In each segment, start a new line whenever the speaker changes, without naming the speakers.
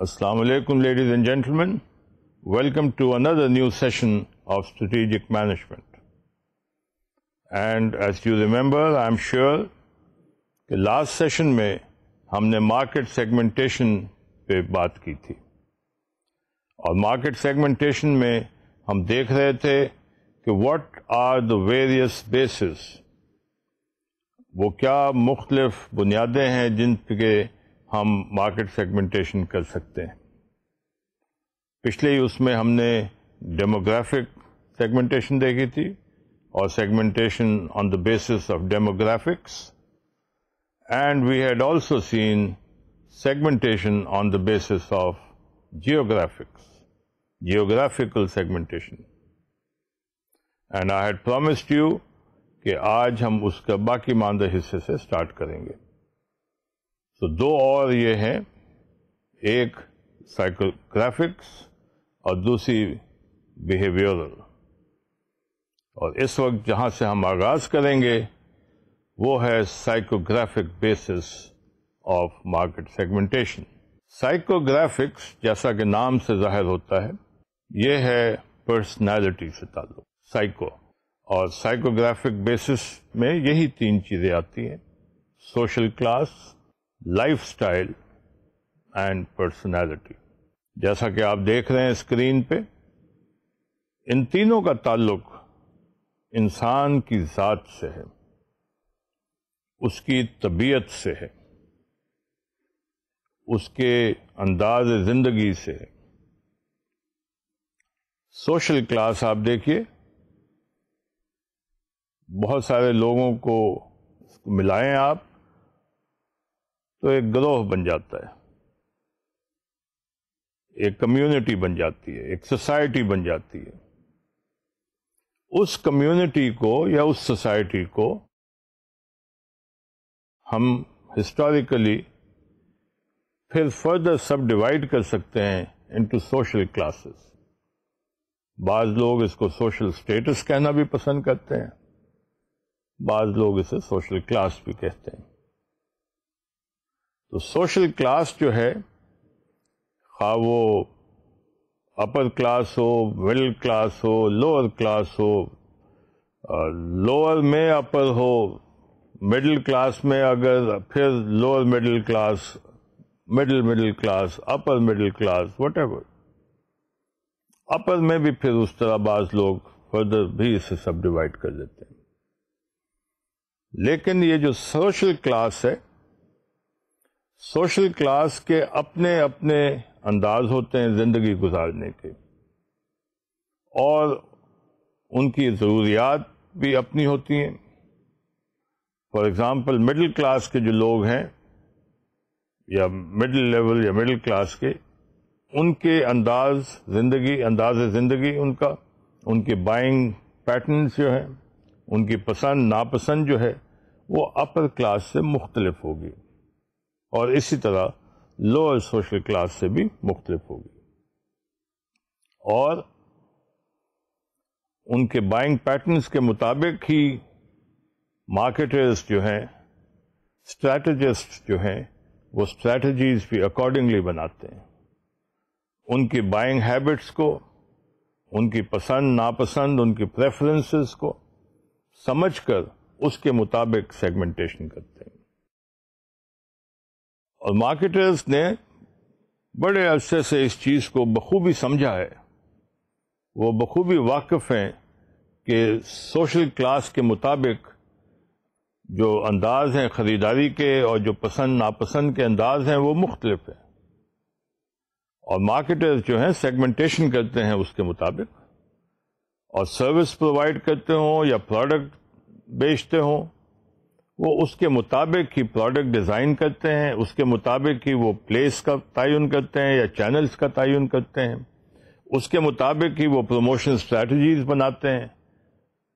Assalamu alaikum, ladies and gentlemen. Welcome to another new session of Strategic Management. And as you remember, I'm sure کہ last session میں ہم نے market segmentation پہ بات کی تھی. اور market segmentation میں ہم دیکھ رہے تھے کہ what are the various bases، وہ کیا مختلف بنیادیں ہیں جن پہ ہم مارکیٹ سیگمنٹیشن کر سکتے ہیں. پچھلے ہی اس میں ہم نے ڈیموگرافک سیگمنٹیشن دیکھی تھی اور segmentation on the basis of demographics, and we had also seen segmentation on the basis of geographics, geographical segmentation. And I had promised you کہ آج ہم اس کا باقی ماندہ حصے سے اسٹارٹ کریں گے. تو دو اور یہ ہیں، ایک سائیکوگرافکس اور دوسری بیہیویئرل. اور اس وقت جہاں سے ہم آغاز کریں گے وہ ہے psychographic basis of market segmentation. Psychographics جیسا کہ نام سے ظاہر ہوتا ہے یہ ہے پرسنالٹی سے تعلق، سائیکو. اور سائیکوگرافک بیسس میں یہی تین چیزیں آتی ہیں: social class, life style and personality. جیسا کہ آپ دیکھ رہے ہیں اسکرین پہ، ان تینوں کا تعلق انسان کی ذات سے ہے، اس کی طبیعت سے ہے، اس کے انداز زندگی سے ہے. سوشل کلاس آپ دیکھیے، بہت سارے لوگوں کو ملائیں آپ تو ایک گروہ بن جاتا ہے، ایک کمیونٹی بن جاتی ہے، ایک سوسائٹی بن جاتی ہے. اس کمیونٹی کو یا اس سوسائٹی کو ہم ہسٹوریکلی پھر فردر سب ڈیوائڈ کر سکتے ہیں انٹو سوشل کلاسز. بعض لوگ اس کو سوشل اسٹیٹس کہنا بھی پسند کرتے ہیں، بعض لوگ اسے سوشل کلاس بھی کہتے ہیں. تو سوشل کلاس جو ہے، خواہ وہ اپر کلاس ہو، مڈل کلاس ہو، لوور کلاس ہو، لوور میں اپر ہو، مڈل کلاس میں اگر پھر lower middle class, middle class, upper middle class, whatever. Upper میں بھی پھر اس طرح بعض لوگ فردر بھی اسے سب ڈیوائڈ کر دیتے ہیں. لیکن یہ جو سوشل کلاس ہے، سوشل کلاس کے اپنے اپنے انداز ہوتے ہیں زندگی گزارنے کے، اور ان کی ضروریات بھی اپنی ہوتی ہیں. فار ایگزامپل مڈل کلاس کے جو لوگ ہیں یا مڈل لیول یا مڈل کلاس کے، ان کے انداز زندگی ان کے بائنگ پیٹرنز جو ہیں، ان کی پسند ناپسند جو ہے وہ اپر کلاس سے مختلف ہوگی، اور اسی طرح لوور سوشل کلاس سے بھی مختلف ہوگی. اور ان کے بائنگ پیٹرنز کے مطابق ہی مارکیٹرز جو ہیں، اسٹریٹجسٹ جو ہیں، وہ اسٹریٹجیز بھی اکارڈنگلی بناتے ہیں. ان کی بائنگ ہیبٹس کو، ان کی پسند ناپسند، ان کی پریفرنسز کو سمجھ کر اس کے مطابق سیگمنٹیشن کرتے ہیں. اور مارکیٹرز نے بڑے عرصے سے اس چیز کو بخوبی سمجھا ہے، وہ بخوبی واقف ہیں کہ سوشل کلاس کے مطابق جو انداز ہیں خریداری کے اور جو پسند ناپسند کے انداز ہیں وہ مختلف ہیں. اور مارکیٹرز جو ہیں سیگمنٹیشن کرتے ہیں اس کے مطابق، اور سروس پرووائڈ کرتے ہوں یا پروڈکٹ بیچتے ہوں، وہ اس کے مطابق ہی پروڈکٹ ڈیزائن کرتے ہیں، اس کے مطابق ہی وہ پلیس کا تعین کرتے ہیں یا چینلز کا تعین کرتے ہیں، اس کے مطابق ہی وہ پروموشن اسٹریٹجیز بناتے ہیں،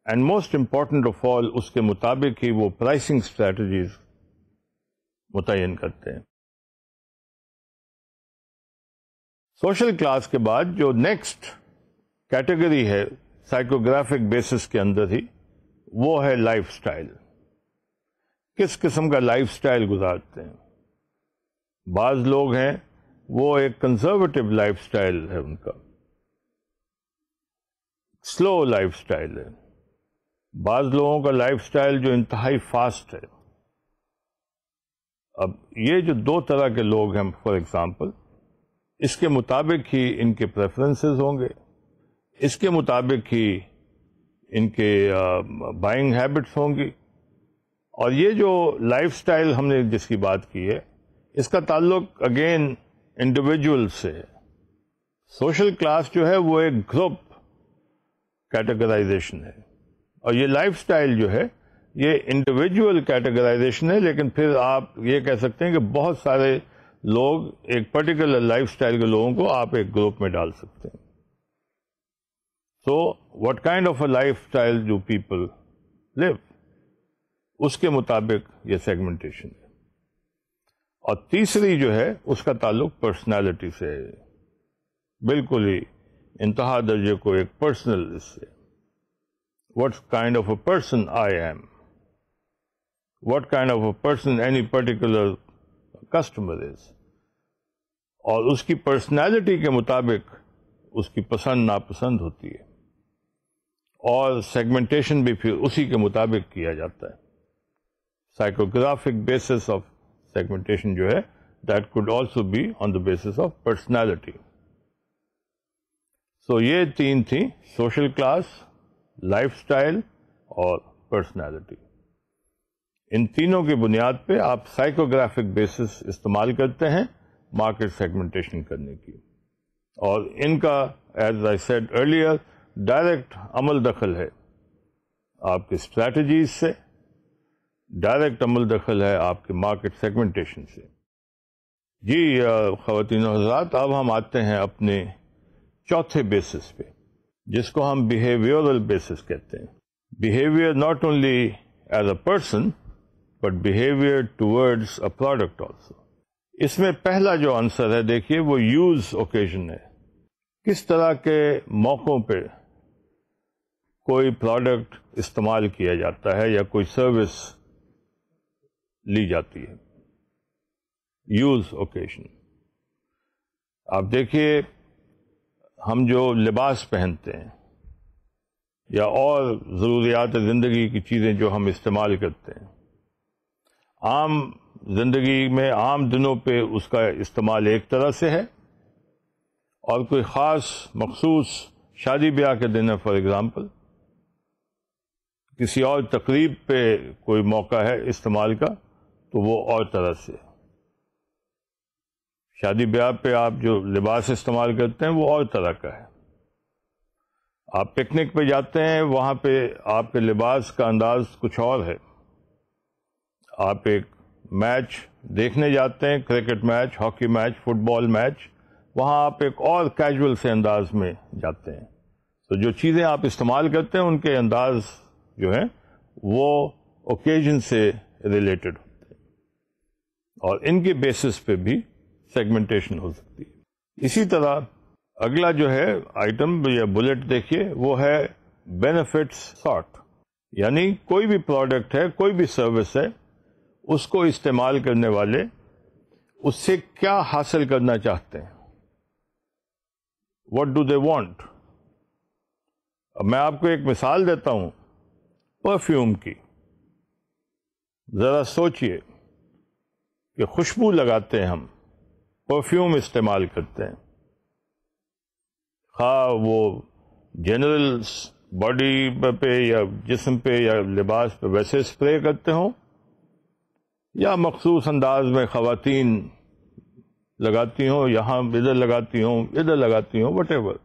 and most important of all اس کے مطابق ہی وہ پرائسنگ اسٹریٹجیز متعین کرتے ہیں. سوشل کلاس کے بعد جو نیکسٹ کیٹیگری ہے سائیکوگرافک بیسس کے اندر ہی، وہ ہے لائف سٹائل. کس قسم کا لائف سٹائل گزارتے ہیں. بعض لوگ ہیں وہ ایک کنزرویٹو لائف سٹائل ہے ان کا، سلو لائف سٹائل ہے. بعض لوگوں کا لائف سٹائل جو انتہائی فاسٹ ہے. اب یہ جو دو طرح کے لوگ ہیں فار ایگزامپل، اس کے مطابق ہی ان کے پریفرنسز ہوں گے، اس کے مطابق ہی ان کے بائنگ ہیبٹس ہوں گی. اور یہ جو لائف سٹائل ہم نے جس کی بات کی ہے، اس کا تعلق اگین انڈیویجول سے ہے. سوشل کلاس جو ہے وہ ایک گروپ کیٹیگرائزیشن ہے، اور یہ لائف سٹائل جو ہے یہ انڈیویجول کیٹیگرائزیشن ہے، لیکن پھر آپ یہ کہہ سکتے ہیں کہ بہت سارے لوگ ایک پرٹیکولر لائف سٹائل کے لوگوں کو آپ ایک گروپ میں ڈال سکتے ہیں. So what kind of a lifestyle do people live, اس کے مطابق یہ سیگمنٹیشن ہے. اور تیسری جو ہے اس کا تعلق پرسنالٹی سے ہے، بالکل ہی انتہا درجے کو ایک پرسنل اس سے. what kind of a person I am, what kind of a person any particular customer is, اور اس کی پرسنالٹی کے مطابق اس کی پسند ناپسند ہوتی ہے، اور سیگمنٹیشن بھی پھر اسی کے مطابق کیا جاتا ہے. سائیکوگرافک بیسس آف سیگمنٹیشن جو ہے that could also be on the basis of personality. سو یہ تین تھیں، سوشل کلاس، لائف سٹائل اور پرسنالٹی. ان تینوں کی بنیاد پہ آپ سائیکوگرافک بیسس استعمال کرتے ہیں مارکیٹ سیگمنٹیشن کرنے کی. اور ان کا as I said earlier direct عمل دخل ہے آپ کی اسٹریٹجیز سے، ڈائریکٹ عمل دخل ہے آپ کے مارکیٹ سیگمنٹیشن سے. جی خواتین و حضرات، اب ہم آتے ہیں اپنے چوتھے بیسس پہ، جس کو ہم بیہیویئرل بیسس کہتے ہیں. Behaviour not only as a person but behaviour towards a product also. اس میں پہلا جو آنسر ہے دیکھیے وہ یوز اوکیزن ہے. کس طرح کے موقعوں پہ کوئی پروڈکٹ استعمال کیا جاتا ہے یا کوئی سروس لی جاتی ہے. Use occasion. آپ دیکھیے ہم جو لباس پہنتے ہیں یا اور ضروریات زندگی کی چیزیں جو ہم استعمال کرتے ہیں، عام زندگی میں عام دنوں پہ اس کا استعمال ایک طرح سے ہے، اور کوئی خاص مخصوص شادی بیاہ کے دن ہے فار ایگزامپل، کسی اور تقریب پہ کوئی موقع ہے استعمال کا تو وہ اور طرح سے. شادی بیاہ پہ آپ جو لباس استعمال کرتے ہیں وہ اور طرح کا ہے. آپ پکنک پہ جاتے ہیں، وہاں پہ آپ کے لباس کا انداز کچھ اور ہے. آپ ایک میچ دیکھنے جاتے ہیں، cricket match, hockey match, football match, وہاں آپ ایک اور کیجول سے انداز میں جاتے ہیں. تو جو چیزیں آپ استعمال کرتے ہیں ان کے انداز جو ہیں وہ اوکیزن سے ریلیٹڈ ہوتے ہیں، اور ان کے بیسس پہ بھی سیگمنٹیشن ہو سکتی ہے. اسی طرح اگلا جو ہے آئٹم یا بلٹ دیکھیے وہ ہے بینیفٹس سارٹ. یعنی کوئی بھی پروڈکٹ ہے، کوئی بھی سروس ہے، اس کو استعمال کرنے والے اس سے کیا حاصل کرنا چاہتے ہیں. What do they want. اب میں آپ کو ایک مثال دیتا ہوں پرفیوم کی. ذرا سوچئے کہ خوشبو لگاتے ہیں ہم، پرفیوم استعمال کرتے ہیں، خواہ وہ جنرل باڈی پہ یا جسم پہ یا لباس پہ ویسے اسپرے کرتے ہوں، یا مخصوص انداز میں خواتین لگاتی ہوں، یہاں ادھر لگاتی ہوں، ادھر لگاتی ہوں، وٹ ایور.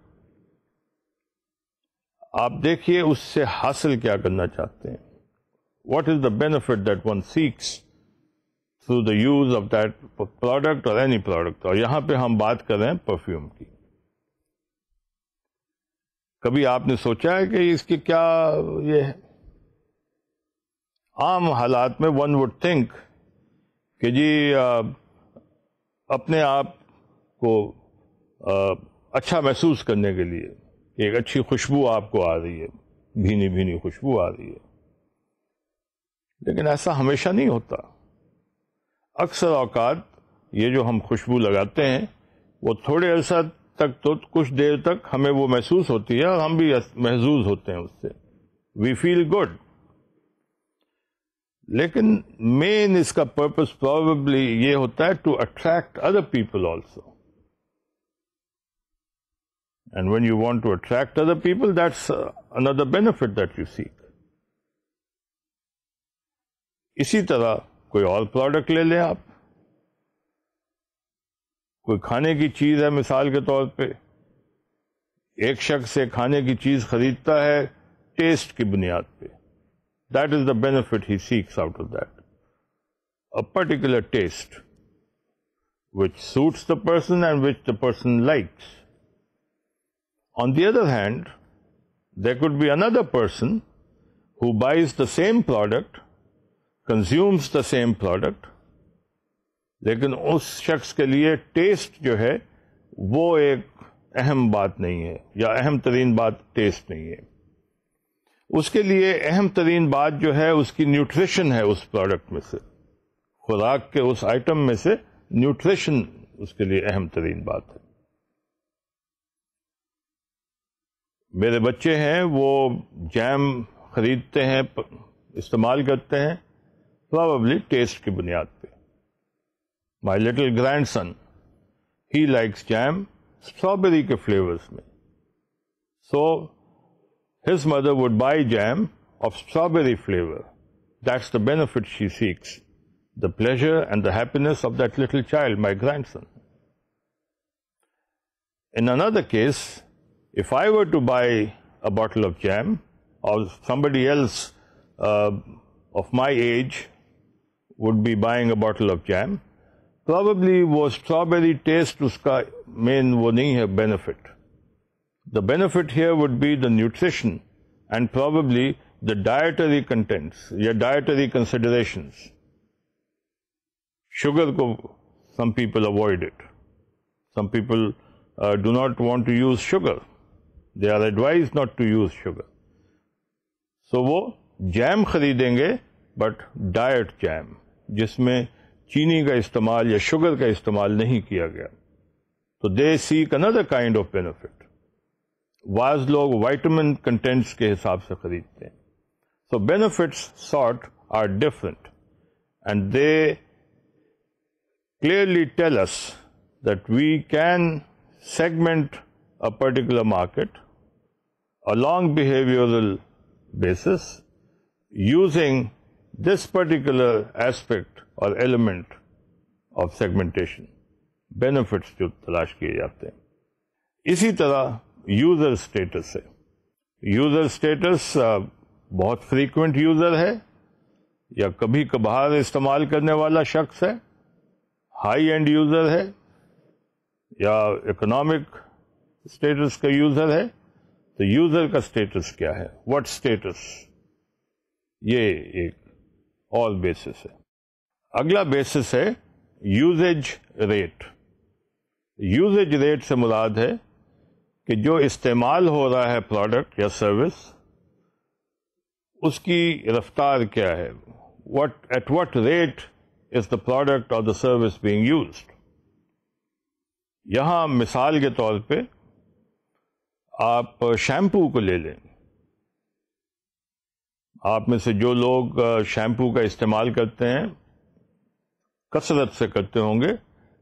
آپ دیکھیے اس سے حاصل کیا کرنا چاہتے ہیں. What is the benefit that one seeks through the use of that product اور اینی پروڈکٹ. اور یہاں پہ ہم بات کر رہے ہیں پرفیوم کی. کبھی آپ نے سوچا ہے کہ اس کی کیا یہ ہے؟ عام حالات میں ون وڈ تھنک کہ جی اپنے آپ کو اچھا محسوس کرنے کے لیے ایک اچھی خوشبو آپ کو آ رہی ہے، بھینی بھینی خوشبو آ رہی ہے. لیکن ایسا ہمیشہ نہیں ہوتا. اکثر اوقات یہ جو ہم خوشبو لگاتے ہیں وہ تھوڑے عرصہ تک تو کچھ دیر تک ہمیں وہ محسوس ہوتی ہے اور ہم بھی محظوظ ہوتے ہیں اس سے, وی فیل گڈ. لیکن مین اس کا پرپز پروبیبلی یہ ہوتا ہے to attract other people also. And when you want to attract other people, that's another benefit that you seek. اسی طرح کوئی اور پروڈکٹ لے لیں آپ, کوئی کھانے کی چیز ہے مثال کے طور پہ, ایک شخص سے کھانے کی چیز خریدتا ہے ٹیسٹ کی بنیاد پہ. That is the benefit he seeks out of that. A particular taste which suits the person and which the person likes. On the other hand, there could be another person who buys the same product, consumes the same product, لیکن اس شخص کے لیے test جو ہے وہ ایک اہم بات نہیں ہے, یا اہم ترین بات ٹیسٹ نہیں ہے. اس کے لیے اہم ترین بات جو ہے اس کی نیوٹریشن ہے. اس پروڈکٹ میں سے, خوراک کے اس آئٹم میں سے نیوٹریشن اس کے لیے اہم ترین بات ہے. میرے بچے ہیں وہ جیم خریدتے ہیں, استعمال کرتے ہیں پروبیبلی ٹیسٹ کی بنیاد پہ. My little grandson, he likes jam strawberry کے فلیورس میں, so his mother would buy jam of strawberry flavor. That's the benefit she seeks, the pleasure and the happiness of that little child, my grandson. In another case, if I were to buy a bottle of jam, or somebody else of my age would be buying a bottle of jam, probably وہ strawberry taste اس کا main وہ نہیں ہے benefit. The benefit here would be the nutrition and probably the dietary contents, یا dietary considerations. Sugar کو some people avoid it. Some people do not want to use sugar. They are advised not to use sugar. So وہ جیم خریدیں گے, but diet jam, جس میں چینی کا استعمال یا شوگر کا استعمال نہیں کیا گیا. تو they seek another kind of benefit. بعض لوگ وائٹامن کنٹینٹس کے حساب سے خریدتے ہیں. So benefits sort are different, and they clearly tell us that we can segment a particular market along behavioral basis using this particular aspect or element of segmentation. Benefits جو تلاش کیے جاتے ہیں. اسی طرح یوزر اسٹیٹس ہے. User status بہت frequent user ہے یا کبھی کبھار استعمال کرنے والا شخص ہے, ہائی اینڈ یوزر ہے یا اکنامک اسٹیٹس کا یوزر ہے. تو یوزر کا اسٹیٹس کیا ہے, واٹ اسٹیٹس, یہ ایک اور بیسس ہے. اگلا بیسس ہے یوزیج ریٹ. یوزیج ریٹ سے مراد ہے کہ جو استعمال ہو رہا ہے پروڈکٹ یا سروس, اس کی رفتار کیا ہے, at what rate is the product اور دا سروس بینگ یوزڈ. یہاں مثال کے طور پہ آپ شیمپو کو لے لیں. آپ میں سے جو لوگ شیمپو کا استعمال کرتے ہیں کثرت سے کرتے ہوں گے,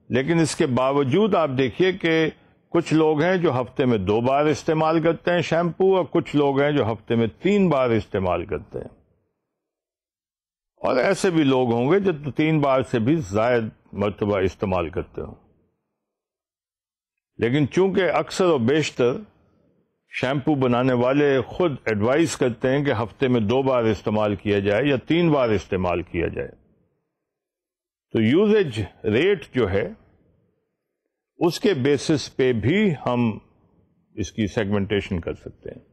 لیکن اس کے باوجود آپ دیکھیے کہ کچھ لوگ ہیں جو ہفتے میں 2 بار استعمال کرتے ہیں شیمپو, اور کچھ لوگ ہیں جو ہفتے میں 3 بار استعمال کرتے ہیں, اور ایسے بھی لوگ ہوں گے جو 3 بار سے بھی زائد مرتبہ استعمال کرتے ہوں. لیکن چونکہ اکثر و بیشتر شیمپو بنانے والے خود ایڈوائز کرتے ہیں کہ ہفتے میں 2 بار استعمال کیا جائے یا 3 بار استعمال کیا جائے, تو یوزیج ریٹ جو ہے اس کے بیسس پہ بھی ہم اس کی سیگمنٹیشن کر سکتے ہیں.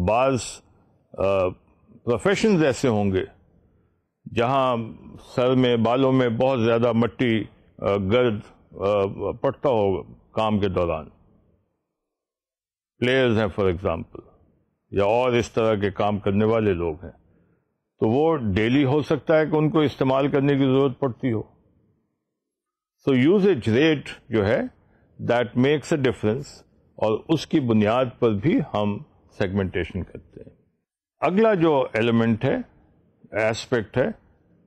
بعض پروفیشنز ایسے ہوں گے جہاں سر میں بالوں میں بہت زیادہ مٹی گرد پڑتا ہوگا کام کے دوران. پلیئرز ہیں فار ایگزامپل, یا اور اس طرح کے کام کرنے والے لوگ ہیں, تو وہ ڈیلی ہو سکتا ہے کہ ان کو استعمال کرنے کی ضرورت پڑتی ہو. سو یوزیج ریٹ جو ہے دیٹ میکس اے ڈفرنس، اور اس کی بنیاد پر بھی ہم سیگمنٹیشن کرتے ہیں. اگلا جو ایلیمنٹ ہے، ایسپیکٹ ہے،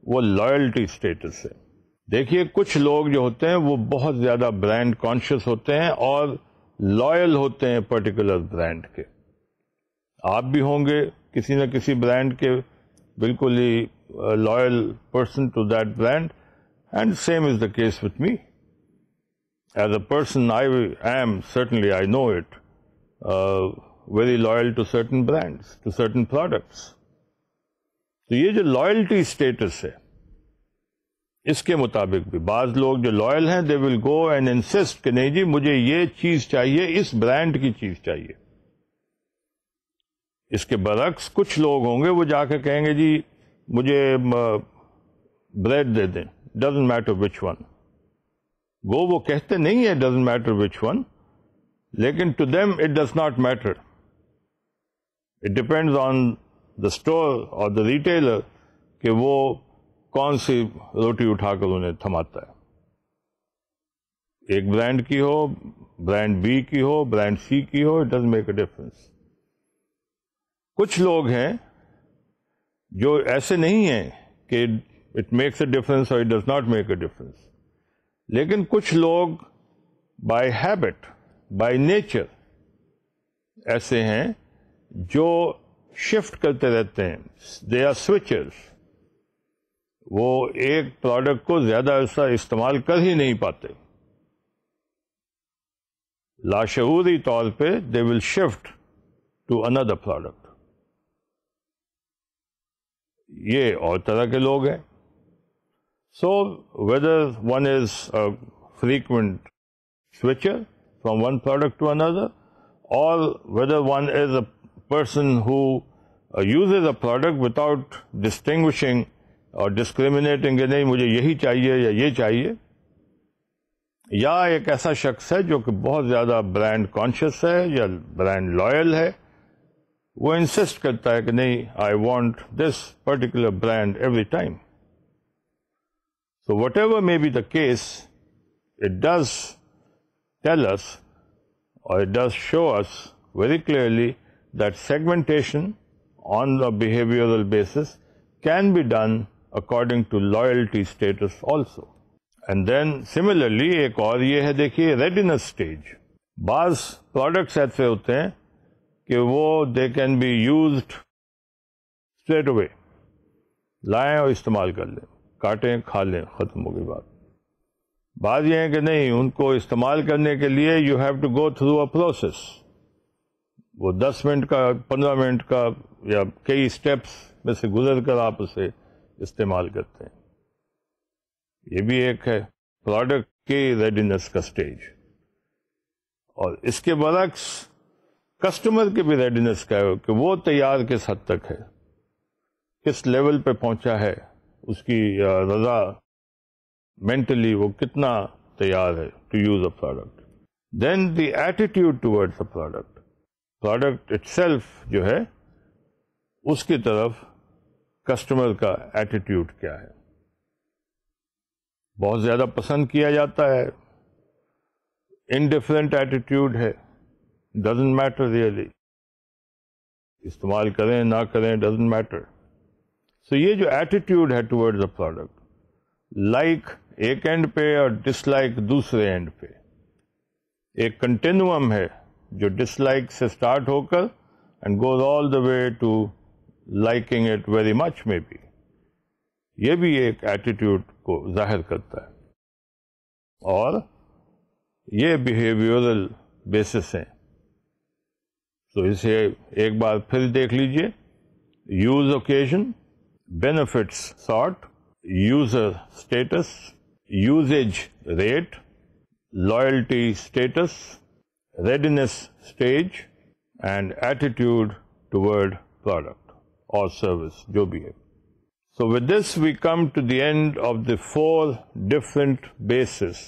وہ لائلٹی اسٹیٹس ہے. دیکھیے کچھ لوگ جو ہوتے ہیں وہ بہت زیادہ برانڈ کانشیس ہوتے ہیں اور لائل ہوتے ہیں پرٹیکولر برانڈ کے. آپ بھی ہوں گے کسی نہ کسی برانڈ کے بالکل ہی loyal person to that brand, and same is the case with me. As a person, I am, certainly I know it, very loyal to certain brands, to certain products. تو یہ جو loyalty status ہے، اس کے مطابق بھی بعض لوگ جو لائل ہیں they will go and insist کہ نہیں جی مجھے یہ چیز چاہیے، اس برانڈ کی چیز چاہیے. اس کے برعکس کچھ لوگ ہوں گے وہ جا کے کہیں گے جی مجھے بریڈ دے دیں، doesn't matter which one. وہ کہتے نہیں ہے ڈزنٹ میٹر وچ ون، لیکن to them it does not matter. It depends on the store اور دا ریٹیلر کہ وہ کون سی روٹی اٹھا کر انہیں تھماتا ہے. ایک برانڈ کی ہو، برانڈ بی کی ہو، برانڈ سی کی ہو، it does make a difference. کچھ لوگ ہیں جو ایسے نہیں ہیں کہ اٹ میکس اے ڈفرنس اور it does not make a difference. لیکن کچھ لوگ بائی ہیبٹ، بائی نیچر ایسے ہیں جو شفٹ کرتے رہتے ہیں. They are switchers. وہ ایک پروڈکٹ کو زیادہ عرصہ استعمال کر ہی نہیں پاتے. لاشعوری طور پہ they will shift to another product. یہ اور طرح کے لوگ ہیں. So whether one is a frequent switcher from one product to another, or whether one is a person who uses a product without distinguishing or discriminating کہ نہیں مجھے یہی چاہیے یا یہ چاہیے، یا ایک ایسا شخص ہے جو کہ بہت زیادہ برانڈ کانشیس ہے یا برانڈ لائل ہے، وہ انسسٹ کرتا ہے کہ نہیں I want this particular brand every time. So whatever may be the case, it does tell us, or it does show us very clearly that segmentation on a behavioral basis can be done according to loyalty status also. And then similarly ایک اور یہ ہے دیکھیے readiness stage. بعض products ایسے ہوتے ہیں کہ وہ they can be used straight away. لائیں اور استعمال کر لیں، کاٹیں کھا لیں، ختم ہو گئی بات. بعض یہ ہے کہ نہیں، ان کو استعمال کرنے کے لیے you have to go through a process. وہ 10 منٹ کا، 15 منٹ کا، یا کئی اسٹیپس میں سے گزر کر آپ اسے استعمال کرتے ہیں. یہ بھی ایک ہے پروڈکٹ کی ریڈینس کا سٹیج. اور اس کے برعکس کسٹمر کی بھی ریڈینس کا ہے کہ وہ تیار کس حد تک ہے، کس لیول پہ پہنچا ہے، اس کی رضا مینٹلی وہ کتنا تیار ہے to use a product. Then the attitude towards a product. Product itself جو ہے اس کی طرف کسٹمر کا ایٹیٹیوڈ کیا ہے. بہت زیادہ پسند کیا جاتا ہے، انڈیفرنٹ ایٹیٹیوڈ ہے، ڈزنٹ میٹر ریئلی، استعمال کریں نہ کریں ڈزنٹ میٹر. سو یہ جو ایٹیٹیوڈ ہے ٹوورڈز اے پروڈکٹ، لائک ایک اینڈ پہ اور ڈس لائک دوسرے اینڈ پہ، ایک کنٹینوم ہے جو ڈس لائک سے اسٹارٹ ہو کر and goes all the way to liking it very much میں بی. یہ بھی ایک ایٹیٹیوڈ کو ظاہر کرتا ہے. اور یہ بیہیویئرل بیسس ہیں. تو اسے ایک بار پھر دیکھ لیجئے. Use occasion, benefits sought, user status, usage rate, loyalty status, readiness stage and attitude toward product اور سروس جو بھی ہے. So with this we come to the end of the 4 different bases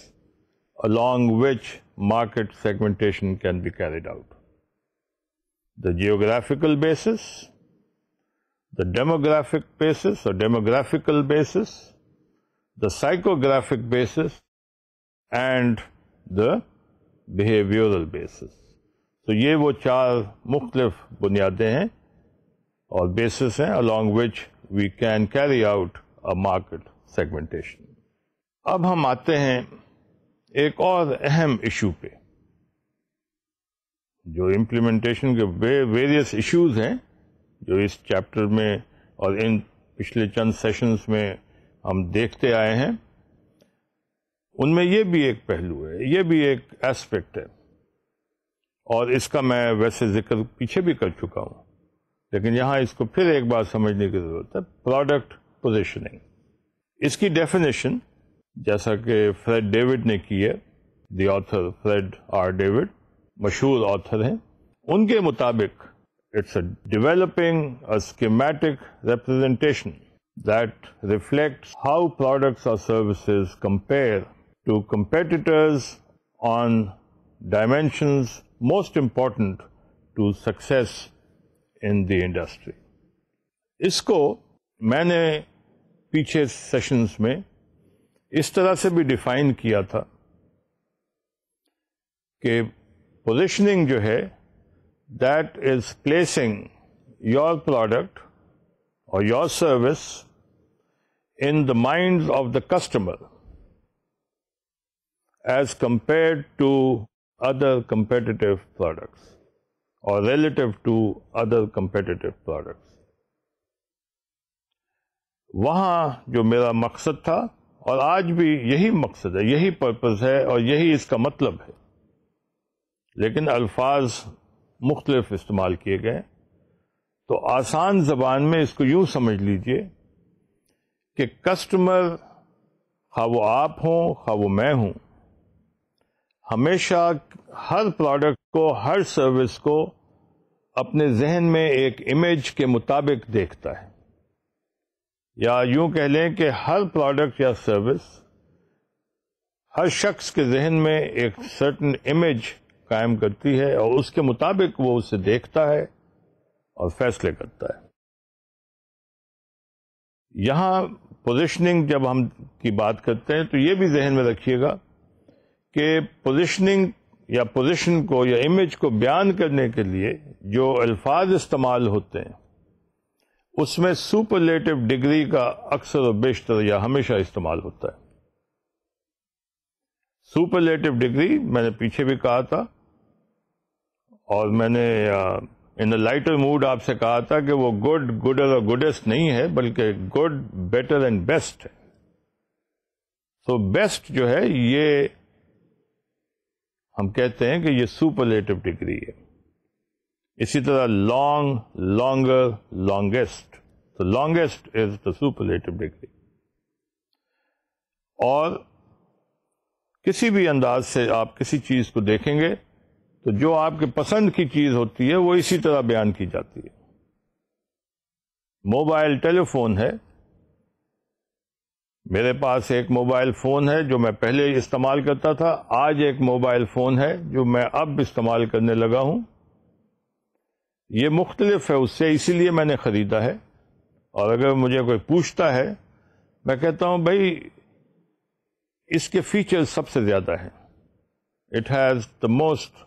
along which market segmentation can be carried out. The geographical basis, the demographic basis or demographical basis, the psychographic basis, and the behavioral basis. تو یہ وہ چار مختلف بنیادیں ہیں اور basis ہیں along which we can carry out a market segmentation. اب ہم آتے ہیں ایک اور اہم ایشو پہ، جو امپلیمنٹیشن کے ویریس ایشوز ہیں جو اس چیپٹر میں اور ان پچھلے چند سیشنز میں ہم دیکھتے آئے ہیں. ان میں یہ بھی ایک پہلو ہے، یہ بھی ایک ایسپیکٹ ہے، اور اس کا میں ویسے ذکر پیچھے بھی کر چکا ہوں، لیکن یہاں اس کو پھر ایک بار سمجھنے کی ضرورت ہے. پروڈکٹ پوزیشننگ، اس کی ڈیفینیشن جیسا کہ فریڈ ڈیوڈ نے کی ہے، the author Fred R David مشہور آتھر ہیں، ان کے مطابق it's developing a schematic representation that reflects how products or services compare to competitors on dimensions most important to success in the industry. اس کو میں نے پیچھے سیشنز میں اس طرح سے بھی ڈیفائن کیا تھا کہ پوزیشننگ جو ہے that is placing your product or your service in the minds of the customer as compared to other competitive products or relative to other competitive products. وہاں جو میرا مقصد تھا اور آج بھی یہی مقصد ہے، یہی پرپز ہے اور یہی اس کا مطلب ہے، لیکن الفاظ مختلف استعمال کیے گئے. تو آسان زبان میں اس کو یوں سمجھ لیجئے کہ کسٹمر، خواہ وہ آپ ہوں خواہ وہ میں ہوں، ہمیشہ ہر پروڈکٹ کو، ہر سروس کو اپنے ذہن میں ایک امیج کے مطابق دیکھتا ہے، یا یوں کہہ لیں کہ ہر پروڈکٹ یا سروس ہر شخص کے ذہن میں ایک سرٹن امیج قائم کرتی ہے، اور اس کے مطابق وہ اسے دیکھتا ہے اور فیصلے کرتا ہے. یہاں پوزیشننگ جب ہم کی بات کرتے ہیں تو یہ بھی ذہن میں رکھیے گا کہ پوزیشننگ یا پوزیشن کو یا امیج کو بیان کرنے کے لیے جو الفاظ استعمال ہوتے ہیں اس میں سپرلیٹو ڈگری کا اکثر و بیشتر یا ہمیشہ استعمال ہوتا ہے. سپرلیٹو ڈگری میں نے پیچھے بھی کہا تھا، اور میں نے ان اے لائٹر موڈ آپ سے کہا تھا کہ وہ گڈ، گڈر اور گڈیسٹ نہیں ہے، بلکہ گڈ، بیٹر اینڈ بیسٹ ہے. سو بیسٹ جو ہے یہ ہم کہتے ہیں کہ یہ سپرلیٹو ڈگری ہے. اسی طرح لانگ، لانگر، لانگیسٹ، تو لانگیسٹ از دا سپرلیٹو ڈگری. اور کسی بھی انداز سے آپ کسی چیز کو دیکھیں گے تو جو آپ کے پسند کی چیز ہوتی ہے وہ اسی طرح بیان کی جاتی ہے. موبائل ٹیلی فون ہے، میرے پاس ایک موبائل فون ہے جو میں پہلے استعمال کرتا تھا، آج ایک موبائل فون ہے جو میں اب استعمال کرنے لگا ہوں. یہ مختلف ہے اس سے، اسی لیے میں نے خریدا ہے. اور اگر مجھے کوئی پوچھتا ہے، میں کہتا ہوں بھائی اس کے فیچرز سب سے زیادہ ہیں، it has the most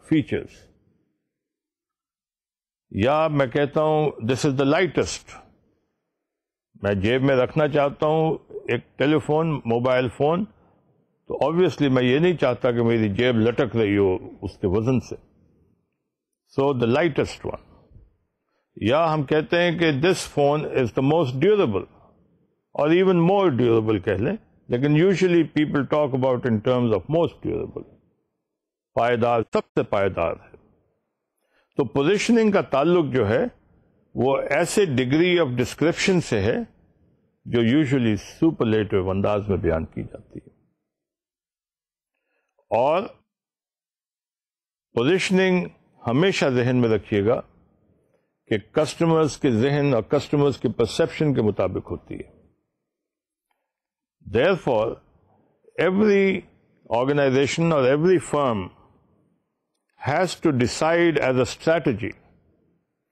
features. یا میں کہتا ہوں دس از دا لائٹسٹ. میں جیب میں رکھنا چاہتا ہوں ایک ٹیلی فون، موبائل فون، تو آبویسلی میں یہ نہیں چاہتا کہ میری جیب لٹک رہی ہو اس کے وزن سے. سو دا لائٹسٹ ون. یا ہم کہتے ہیں کہ دس phone is the most durable, اور ایون مور ڈیوریبل کہہ لیں، لیکن usually people talk about in terms of most durable. پائیدار، سب سے پائیدار ہے. تو پوزیشننگ کا تعلق جو ہے وہ ایسے ڈگری آف ڈسکرپشن سے ہے جو یوزلی سپرلیٹو انداز میں بیان کی جاتی ہے. اور پوزیشننگ ہمیشہ ذہن میں رکھیے گا کہ کسٹمرز کے ذہن اور کسٹمرز کے پرسیپشن کے مطابق ہوتی ہے. Therefore, every organization or every firm has to decide as a strategy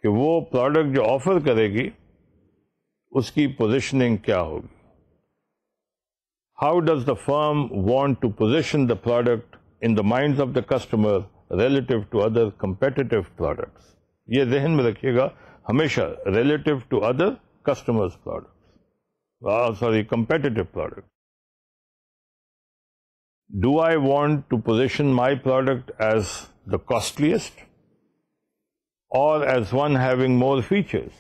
کہ وہ پروڈکٹ جو آفر کرے گی اس کی پوزیشننگ کیا ہوگی. how does the firm want to position the product in the minds of the customer relative to other competitive products. یہ ذہن میں رکھیے گا ہمیشہ, relative to other customers' products. Competitive products. Do I want to position my product as the costliest or as one having more features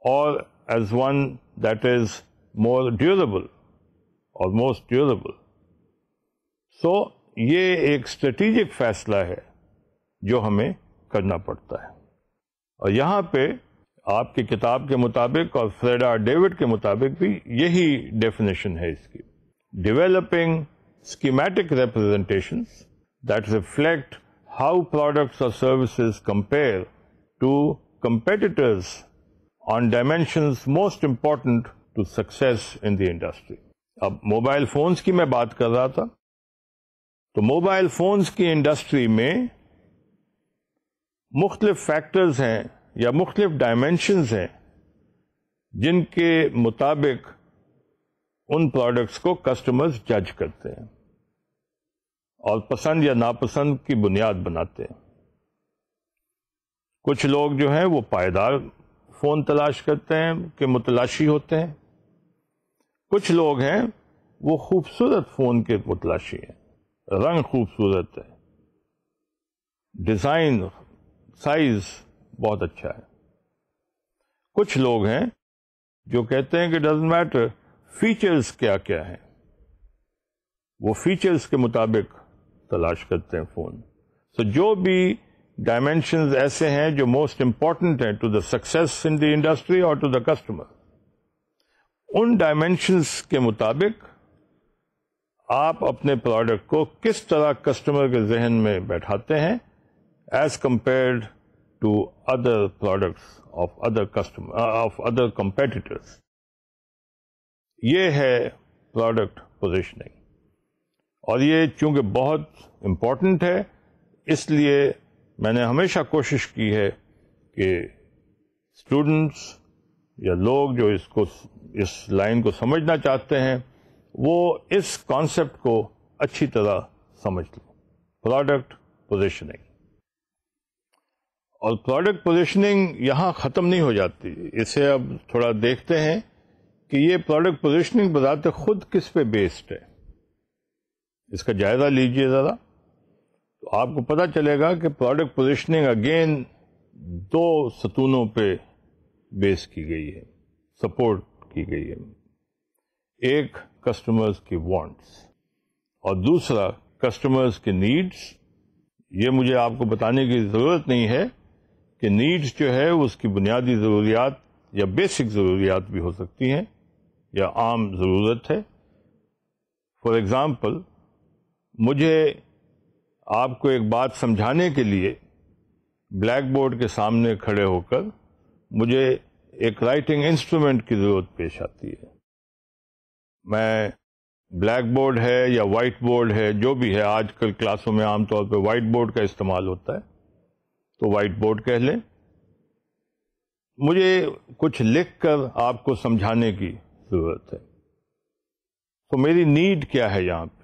or as one that is more durable or most durable? So یہ ایک strategic فیصلہ ہے جو ہمیں کرنا پڑتا ہے. اور یہاں پہ آپ کی کتاب کے مطابق اور فریڈا اور ڈیوڈ کے مطابق بھی یہی ڈیفینیشن ہے اس کی. Developing schematic representations that reflect how products اور services compare to competitors on dimensions most important to success in the industry. اب موبائل فونز کی میں بات کر رہا تھا, تو موبائل فونز کی انڈسٹری میں مختلف فیکٹرز ہیں یا مختلف ڈائمینشنز ہیں جن کے مطابق ان پروڈکٹس کو کسٹمرز جج کرتے ہیں اور پسند یا ناپسند کی بنیاد بناتے ہیں. کچھ لوگ جو ہیں وہ پائیدار فون تلاش کرتے ہیں کہ متلاشی ہوتے ہیں. کچھ لوگ ہیں وہ خوبصورت فون کے متلاشی ہیں, رنگ خوبصورت ہے, ڈیزائن سائز بہت اچھا ہے. کچھ لوگ ہیں جو کہتے ہیں کہ ڈزنٹ میٹر فیچرز کیا کیا ہیں, وہ فیچرز کے مطابق تلاش کرتے ہیں فون. سو جو بھی ڈائمینشنز ایسے ہیں جو موسٹ امپورٹنٹ ہیں to the success in the industry اور ٹو دا کسٹمر, ان ڈائمینشنز کے مطابق آپ اپنے پروڈکٹ کو کس طرح کسٹمر کے ذہن میں بیٹھاتے ہیں as compared to other products of other competitors. یہ ہے پروڈکٹ پوزیشننگ, اور یہ چونکہ بہت امپورٹنٹ ہے اس لیے میں نے ہمیشہ کوشش کی ہے کہ اسٹوڈنٹس یا لوگ جو اس لائن کو سمجھنا چاہتے ہیں وہ اس کانسیپٹ کو اچھی طرح سمجھ لیں. پروڈکٹ پوزیشننگ, اور پروڈکٹ پوزیشننگ یہاں ختم نہیں ہو جاتی. اسے اب تھوڑا دیکھتے ہیں کہ یہ پروڈکٹ پوزیشننگ بذات خود کس پہ بیسڈ ہے. اس کا جائزہ لیجئے ذرا, تو آپ کو پتہ چلے گا کہ پروڈکٹ پوزیشننگ اگین دو ستونوں پہ بیس کی گئی ہے, سپورٹ کی گئی ہے. ایک کسٹمرز کی وانٹس اور دوسرا کسٹمرز کے نیڈس. یہ مجھے آپ کو بتانے کی ضرورت نہیں ہے کہ نیڈس جو ہے اس کی بنیادی ضروریات یا بیسک ضروریات بھی ہو سکتی ہیں یا عام ضرورت ہے. فار ایگزامپل, مجھے آپ کو ایک بات سمجھانے کے لیے بلیک بورڈ کے سامنے کھڑے ہو کر مجھے ایک رائٹنگ انسٹرومنٹ کی ضرورت پیش آتی ہے. میں بلیک بورڈ ہے یا وائٹ بورڈ ہے جو بھی ہے, آج کل کلاسوں میں عام طور پہ وائٹ بورڈ کا استعمال ہوتا ہے, تو وائٹ بورڈ کہہ لیں. مجھے کچھ لکھ کر آپ کو سمجھانے کی ضرورت ہے, تو میری نیڈ کیا ہے یہاں پہ؟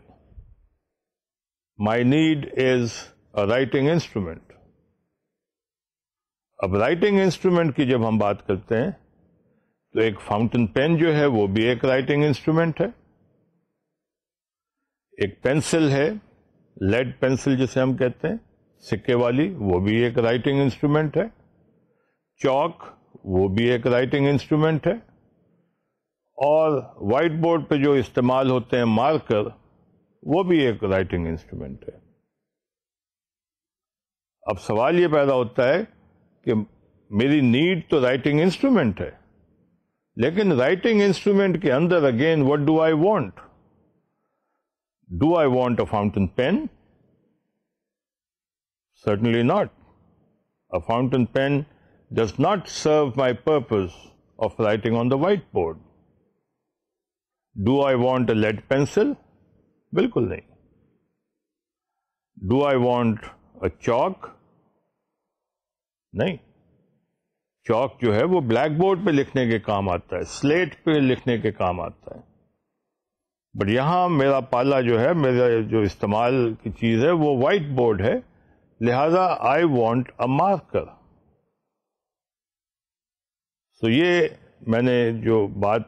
My need is a writing instrument. اب رائٹنگ انسٹرومنٹ کی جب ہم بات کرتے ہیں تو ایک فاؤنٹن پین جو ہے وہ بھی ایک رائٹنگ انسٹرومنٹ ہے. ایک پینسل ہے, لیڈ پینسل جسے ہم کہتے ہیں سکے والی, وہ بھی ایک رائٹنگ انسٹرومنٹ ہے. چاک وہ بھی ایک رائٹنگ انسٹرومنٹ ہے. اور وائٹ بورڈ پہ جو استعمال ہوتے ہیں مارکر, وہ بھی ایک رائٹنگ انسٹرومنٹ ہے. اب سوال یہ پیدا ہوتا ہے کہ میری نیڈ تو رائٹنگ انسٹرومنٹ ہے, لیکن رائٹنگ انسٹرومنٹ کے اندر again what do I want? Do I want a fountain pen? Certainly not. A fountain pen does not serve my purpose of writing on the whiteboard. Do I want a lead pencil? بالکل نہیں. Do I want a chalk? نہیں. چاک جو ہے وہ black board پہ لکھنے کے کام آتا ہے, سلیٹ پہ لکھنے کے کام آتا ہے. بٹ یہاں میرا پالا جو ہے، میرا جو استعمال کی چیز ہے وہ وائٹ بورڈ ہے، لہذا آئی وانٹ اے مارکر. تو یہ میں نے جو بات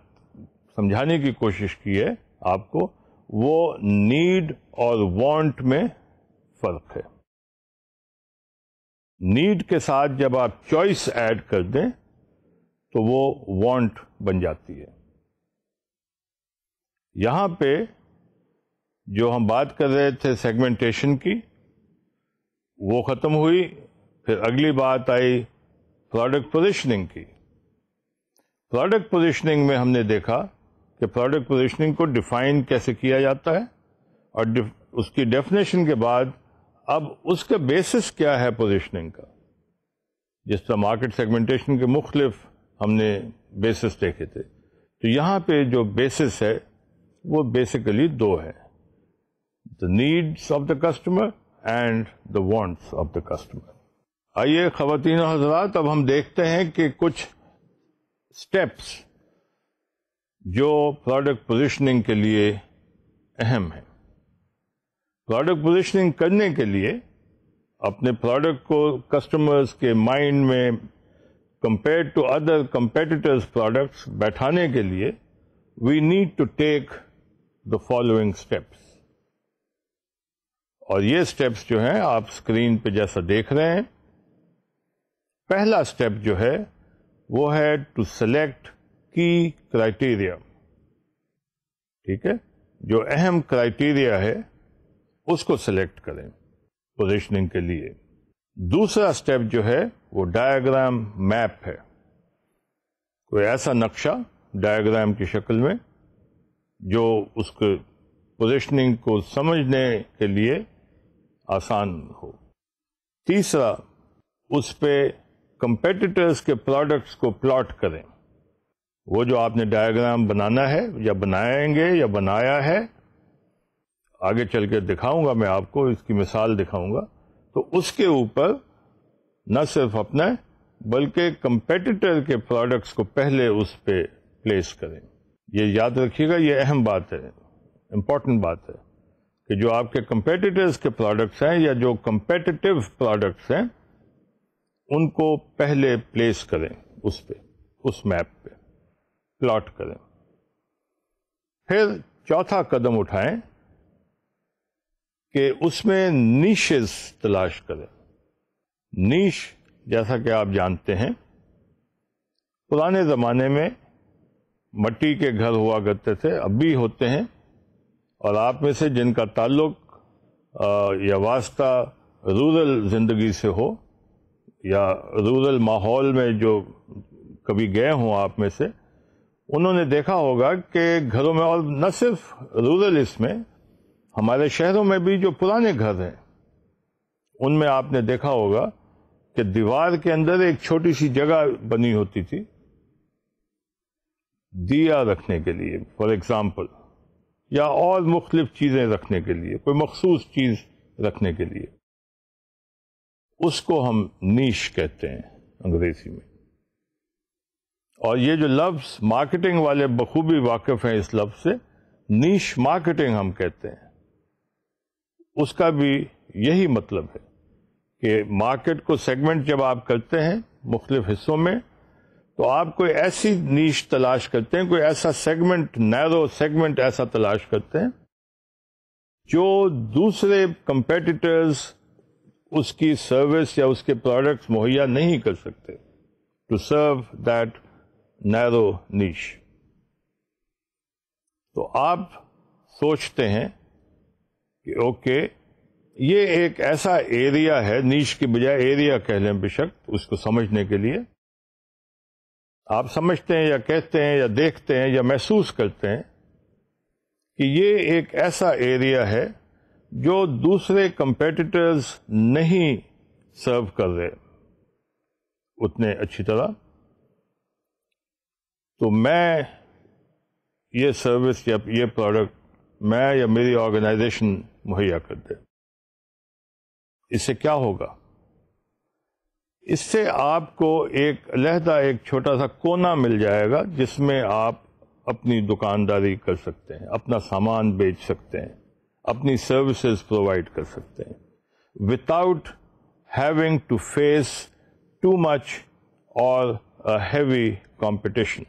سمجھانے کی کوشش کی ہے آپ کو، وہ نیڈ اور وانٹ میں فرق ہے. نیڈ کے ساتھ جب آپ چوائس ایڈ کر دیں تو وہ وانٹ بن جاتی ہے. یہاں پہ جو ہم بات کر رہے تھے سیگمنٹیشن کی، وہ ختم ہوئی. پھر اگلی بات آئی پروڈکٹ پوزیشننگ کی. پروڈکٹ پوزیشننگ میں ہم نے دیکھا کہ پروڈکٹ پوزیشننگ کو ڈیفائن کیسے کیا جاتا ہے، اور اس کی ڈیفینیشن کے بعد اب اس کا بیسس کیا ہے پوزیشننگ کا. جس طرح مارکیٹ سیگمنٹیشن کے مختلف ہم نے بیسس دیکھے تھے، تو یہاں پہ جو بیسس ہے وہ بیسیکلی دو ہے: the needs of the customer and the wants of the customer. آئیے خواتین و حضرات، اب ہم دیکھتے ہیں کہ کچھ اسٹیپس جو پروڈکٹ پوزیشننگ کے لیے اہم ہیں. پروڈکٹ پوزیشننگ کرنے کے لیے اپنے پروڈکٹ کو کسٹمرز کے مائنڈ میں compare to other competitors products بیٹھانے کے لیے we need to take the following steps. اور یہ اسٹیپس جو ہیں آپ اسکرین پہ جیسا دیکھ رہے ہیں. پہلا اسٹیپ جو ہے وہ ہے ٹو سلیکٹ کی کرائٹیریا. ٹھیک ہے، جو اہم کرائٹیریا ہے اس کو سلیکٹ کریں پوزیشننگ کے لیے. دوسرا اسٹیپ جو ہے وہ ڈایاگرام میپ ہے. کوئی ایسا نقشہ ڈایاگرام کی شکل میں جو اس کے پوزیشننگ کو سمجھنے کے لیے آسان ہو. تیسرا، اس پہ کمپیٹیٹرز کے پروڈکٹس کو پلاٹ کریں. وہ جو آپ نے ڈایاگرام بنانا ہے یا بنائیں گے یا بنایا ہے، آگے چل کے دکھاؤں گا میں آپ کو، اس کی مثال دکھاؤں گا. تو اس کے اوپر نہ صرف اپنا بلکہ کمپیٹیٹر کے پروڈکٹس کو پہلے اس پہ پلیس کریں. یہ یاد رکھیے گا، یہ اہم بات ہے، امپورٹنٹ بات ہے کہ جو آپ کے کمپیٹیٹرز کے پروڈکٹس ہیں یا جو کمپیٹیٹو پروڈکٹس ہیں ان کو پہلے پلیس کریں اس پہ، اس میپ پہ پلاٹ کریں. پھر چوتھا قدم اٹھائیں کہ اس میں نیشز تلاش کریں. نیش جیسا کہ آپ جانتے ہیں، پرانے زمانے میں مٹی کے گھر ہوا کرتے تھے، اب بھی ہوتے ہیں. اور آپ میں سے جن کا تعلق یا واسطہ رورل زندگی سے ہو یا رورل ماحول میں جو کبھی گئے ہوں آپ میں سے، انہوں نے دیکھا ہوگا کہ گھروں میں، اور نہ صرف رورل، اس میں ہمارے شہروں میں بھی جو پرانے گھر ہیں ان میں آپ نے دیکھا ہوگا کہ دیوار کے اندر ایک چھوٹی سی جگہ بنی ہوتی تھی دیا رکھنے کے لیے، فار ایگزامپل، یا اور مختلف چیزیں رکھنے کے لیے، کوئی مخصوص چیز رکھنے کے لیے. اس کو ہم نیش کہتے ہیں انگریزی میں. اور یہ جو لفظ مارکیٹنگ والے بخوبی واقف ہیں اس لفظ سے، نیش مارکیٹنگ ہم کہتے ہیں. اس کا بھی یہی مطلب ہے کہ مارکیٹ کو سیگمنٹ جب آپ کرتے ہیں مختلف حصوں میں، تو آپ کوئی ایسی نیش تلاش کرتے ہیں، کوئی ایسا سیگمنٹ، نیرو سیگمنٹ ایسا تلاش کرتے ہیں جو دوسرے کمپیٹیٹرز اس کی سروس یا اس کے پروڈکٹس مہیا نہیں کر سکتے. ٹو سرو دیٹ نیرو نیش. تو آپ سوچتے ہیں کہ اوکے، یہ ایک ایسا ایریا ہے، نیش کی بجائے ایریا کہہ لیں بشک اس کو سمجھنے کے لیے. آپ سمجھتے ہیں یا کہتے ہیں یا دیکھتے ہیں یا محسوس کرتے ہیں کہ یہ ایک ایسا ایریا ہے جو دوسرے کمپیٹیٹرز نہیں سرو کر رہے اتنے اچھی طرح، تو میں یہ سروس یا یہ پروڈکٹ میں یا میری آرگنائزیشن مہیا کر دے. اس سے کیا ہوگا؟ اس سے آپ کو ایک علیحدہ ایک چھوٹا سا کونا مل جائے گا جس میں آپ اپنی دکانداری کر سکتے ہیں, اپنا سامان بیچ سکتے ہیں, اپنی سروسز پرووائڈ کر سکتے ہیں, without having to face too much اور ہیوی کمپٹیشن.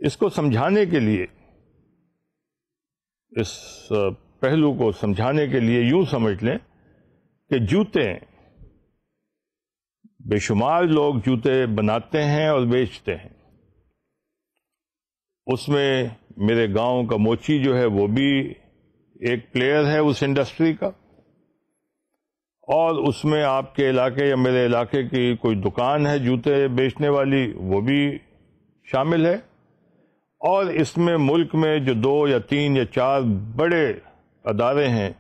اس کو سمجھانے کے لیے, اس پہلو کو سمجھانے کے لیے یوں سمجھ لیں کہ جوتے, بے شمار لوگ جوتے بناتے ہیں اور بیچتے ہیں. اس میں میرے گاؤں کا موچی جو ہے وہ بھی ایک پلیئر ہے اس انڈسٹری کا, اور اس میں آپ کے علاقے یا میرے علاقے کی کوئی دکان ہے جوتے بیچنے والی, وہ بھی شامل ہے. اور اس میں ملک میں جو 2 یا 3 یا 4 بڑے ادارے ہیں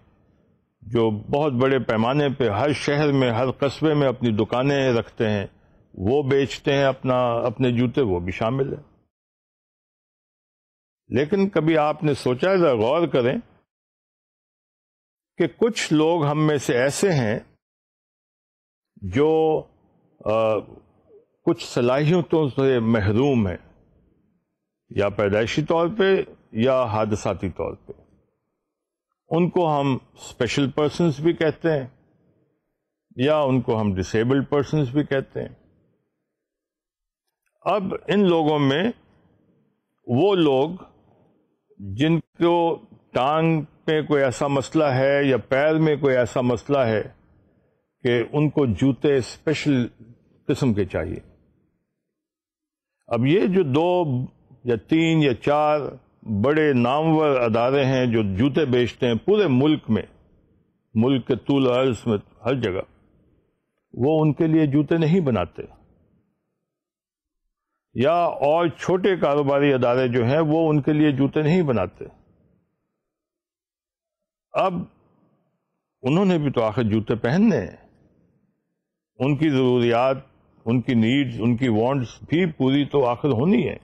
جو بہت بڑے پیمانے پہ ہر شہر میں, ہر قصبے میں اپنی دکانیں رکھتے ہیں, وہ بیچتے ہیں اپنے جوتے, وہ بھی شامل ہے. لیکن کبھی آپ نے سوچا, ذرا غور کریں کہ کچھ لوگ ہم میں سے ایسے ہیں جو کچھ صلاحیتوں سے محروم ہیں, یا پیدائشی طور پہ یا حادثاتی طور پہ. ان کو ہم اسپیشل پرسنز بھی کہتے ہیں, یا ان کو ہم ڈسیبلڈ پرسنز بھی کہتے ہیں. اب ان لوگوں میں وہ لوگ جن کو ٹانگ پہ کوئی ایسا مسئلہ ہے یا پیر میں کوئی ایسا مسئلہ ہے کہ ان کو جوتے اسپیشل قسم کے چاہیے. اب یہ جو 2 یا 3 یا 4 بڑے نامور ادارے ہیں جو جوتے بیچتے ہیں پورے ملک میں, ملک کے طول و عرض میں ہر جگہ, وہ ان کے لیے جوتے نہیں بناتے. یا اور چھوٹے کاروباری ادارے جو ہیں وہ ان کے لیے جوتے نہیں بناتے. اب انہوں نے بھی تو آخر جوتے پہننے ہیں, ان کی ضروریات, ان کی نیڈز, ان کی وانٹس بھی پوری تو آخر ہونی ہے.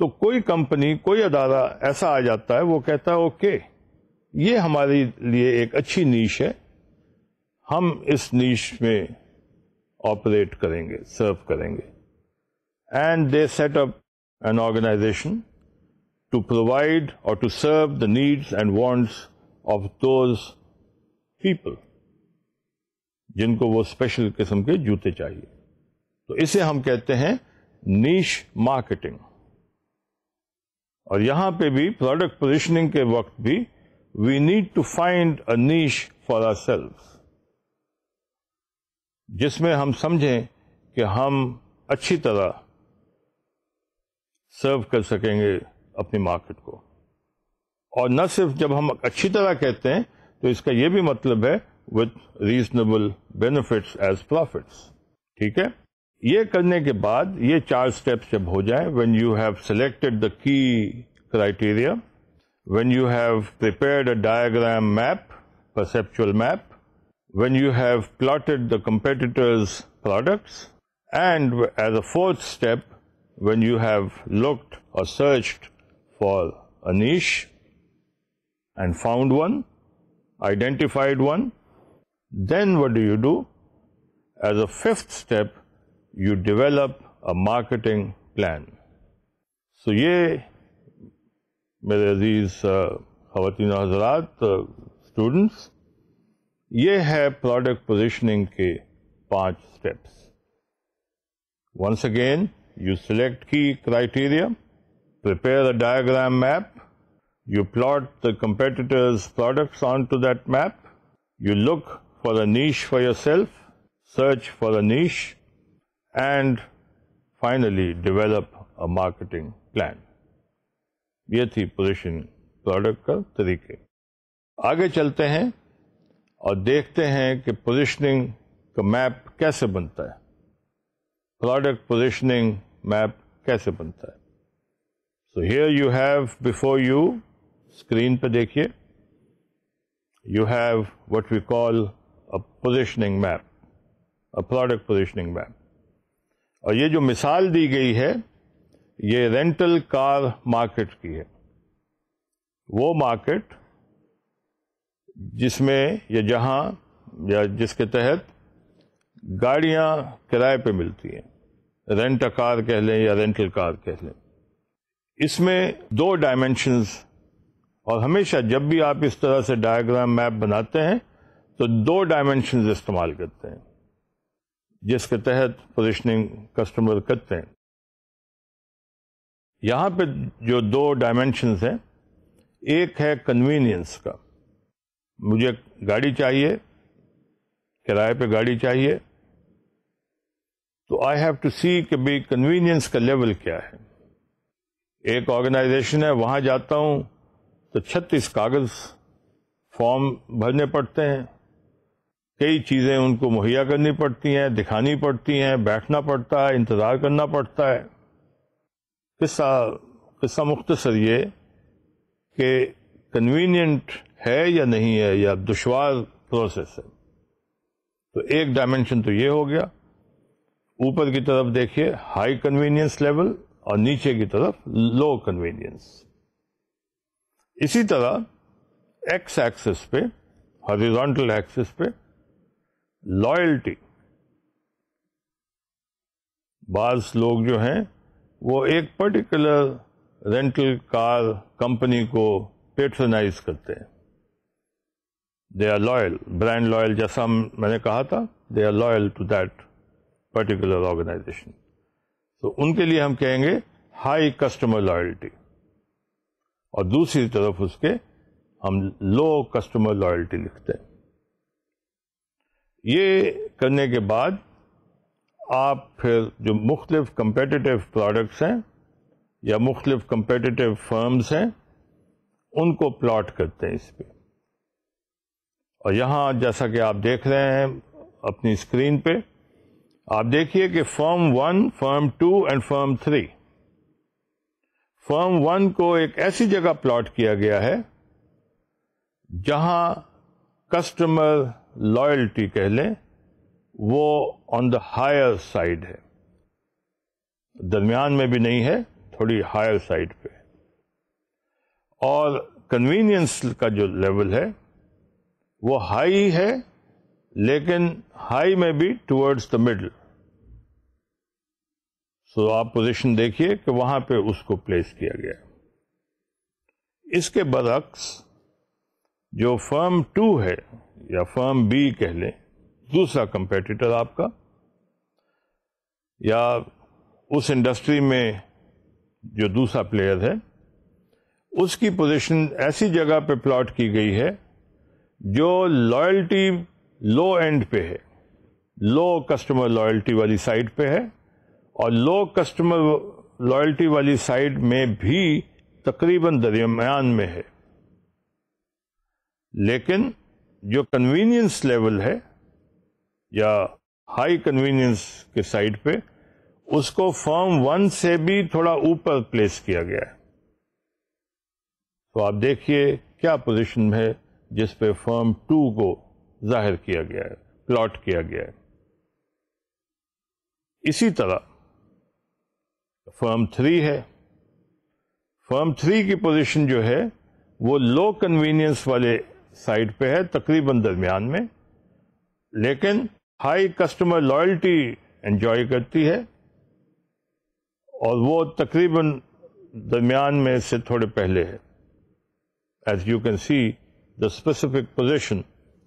تو کوئی کمپنی, کوئی ادارہ ایسا آ جاتا ہے, وہ کہتا ہے اوکے یہ ہمارے لیے ایک اچھی نیش ہے, ہم اس نیش میں آپریٹ کریں گے, سرو کریں گے. And they set up an organization to provide or to serve the needs and wants of those people جن کو وہ اسپیشل قسم کے جوتے چاہیے. تو اسے ہم کہتے ہیں نیش مارکیٹنگ. اور یہاں پہ بھی پروڈکٹ پوزیشننگ کے وقت بھی we need to find a niche for ourselves, جس میں ہم سمجھیں کہ ہم اچھی طرح سرو کر سکیں گے اپنی مارکیٹ کو. اور نہ صرف جب ہم اچھی طرح کہتے ہیں تو اس کا یہ بھی مطلب ہے with reasonable benefits as profits. ٹھیک ہے, یہ کرنے کے بعد یہ 4 steps جب ہو جائیں, when you have selected the key criteria, when you have prepared a diagram map, perceptual map, when you have plotted the competitors' products, and as a 4th step, when you have looked or searched for a niche and found one, identified one, then what do? As a 5th step, you develop a marketing plan. So یہ میرے عزیز خواتین و حضرات, students, یہ ہے product positioning کے 5 steps. Once again, you select key criteria, prepare a diagram map, you plot the competitors' products onto that map, you look for a niche for yourself, search for a niche, and finally develop a marketing plan. یہ تھی position product کا طریقے. آگے چلتے ہیں اور دیکھتے ہیں کہ پوزیشننگ کا میپ کیسے بنتا ہے, پروڈکٹ پوزیشننگ میپ کیسے بنتا ہے. So here you have before you, screen پہ دیکھیے, you have what we call a positioning map, a product positioning map. اور یہ جو مثال دی گئی ہے یہ رینٹل کار مارکیٹ کی ہے. وہ مارکیٹ جس میں یا جہاں یا جس کے تحت گاڑیاں کرائے پہ ملتی ہیں, رینٹ اے کار کہہ لیں یا رینٹل کار کہہ لیں. اس میں 2 ڈائمینشنز، اور ہمیشہ جب بھی آپ اس طرح سے ڈائیگرام میپ بناتے ہیں تو 2 ڈائمینشنز استعمال کرتے ہیں جس کے تحت پوزیشننگ کسٹمر کرتے ہیں. یہاں پہ جو 2 ڈائمینشنز ہیں، ایک ہے کنوینئنس کا. مجھے گاڑی چاہیے، کرائے پہ گاڑی چاہیے، تو آئی ہیو ٹو سی کہ بھائی کنوینئنس کا لیول کیا ہے. ایک آرگنائزیشن ہے، وہاں جاتا ہوں تو 36 کاغذ فارم بھرنے پڑتے ہیں، کئی چیزیں ان کو مہیا کرنی پڑتی ہیں، دکھانی پڑتی ہیں، بیٹھنا پڑتا ہے، انتظار کرنا پڑتا ہے. قصہ مختصر یہ کہ کنوینئنٹ ہے یا نہیں ہے، یا دشوار پروسیس ہے. تو ایک ڈائمینشن تو یہ ہو گیا. اوپر کی طرف دیکھیے ہائی کنوینئنس لیول اور نیچے کی طرف لو کنوینئنس. اسی طرح ایکس ایکسس پہ، ہاریزونٹل ایکسس پہ لائلٹی. بعض لوگ جو ہیں وہ ایک پرٹیکولر رینٹل کار کمپنی کو پیٹرنائز کرتے ہیں. They are loyal, brand loyal, جیسا میں نے کہا تھا، they are loyal to that particular organisation. تو ان کے لیے ہم کہیں گے ہائی کسٹمر لائلٹی، اور دوسری طرف اس کے ہم لو کسٹمر لائلٹی لکھتے ہیں. یہ کرنے کے بعد آپ پھر جو مختلف کمپیٹیٹیو پروڈکٹس ہیں یا مختلف کمپیٹیٹیو فرمز ہیں ان کو پلاٹ کرتے ہیں اس پہ. اور یہاں جیسا کہ آپ دیکھ رہے ہیں اپنی اسکرین پہ، آپ دیکھیے کہ فرم 1، فرم 2 اینڈ فرم 3. فرم 1 کو ایک ایسی جگہ پلاٹ کیا گیا ہے جہاں کسٹمر لائلٹی کہہ لیں وہ آن دا ہائر سائڈ ہے، درمیان میں بھی نہیں ہے، تھوڑی ہائر سائڈ پہ. اور کنوینئنس کا جو لیول ہے وہ ہائی ہے، لیکن ہائی میں بھی ٹورڈز دا مڈل. سو آپ پوزیشن دیکھیے کہ وہاں پہ اس کو پلیس کیا گیا. اس کے برعکس جو فرم 2 ہے یا فرم بی کہہ لیں، دوسرا کمپیٹیٹر آپ کا، یا اس انڈسٹری میں جو دوسرا پلیئر ہے، اس کی پوزیشن ایسی جگہ پہ پلاٹ کی گئی ہے جو لائلٹی لو اینڈ پہ ہے، لو کسٹمر لائلٹی والی سائڈ پہ ہے، اور لو کسٹمر لائلٹی والی سائڈ میں بھی تقریباً درمیان میں ہے. لیکن جو کنوینئنس لیول ہے یا ہائی کنوینئنس کے سائڈ پہ، اس کو فرم 1 سے بھی تھوڑا اوپر پلیس کیا گیا ہے. تو آپ دیکھیے کیا پوزیشن ہے جس پہ فرم 2 کو ظاہر کیا گیا ہے، پلاٹ کیا گیا ہے. اسی طرح فرم 3 ہے. فرم 3 کی پوزیشن جو ہے وہ لو کنوینئنس والے سائڈ پہ ہے، تقریباً درمیان میں، لیکن ہائی کسٹمر لائلٹی انجوائے کرتی ہے، اور وہ تقریباً درمیان میں سے تھوڑے پہلے ہے. As you can see, the specific position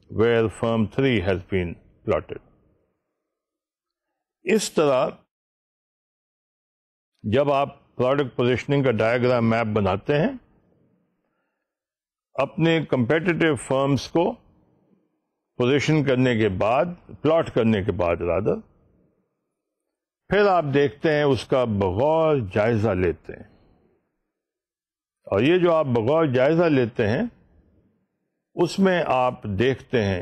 where firm 3 has been plotted. اس طرح جب آپ پروڈکٹ پوزیشننگ کا ڈائیگرام میپ بناتے ہیں، اپنے کمپیٹیٹیو فرمز کو پوزیشن کرنے کے بعد، پلاٹ کرنے کے بعد رادر، پھر آپ دیکھتے ہیں اس کا بغور جائزہ لیتے ہیں. اور یہ جو آپ بغور جائزہ لیتے ہیں اس میں آپ دیکھتے ہیں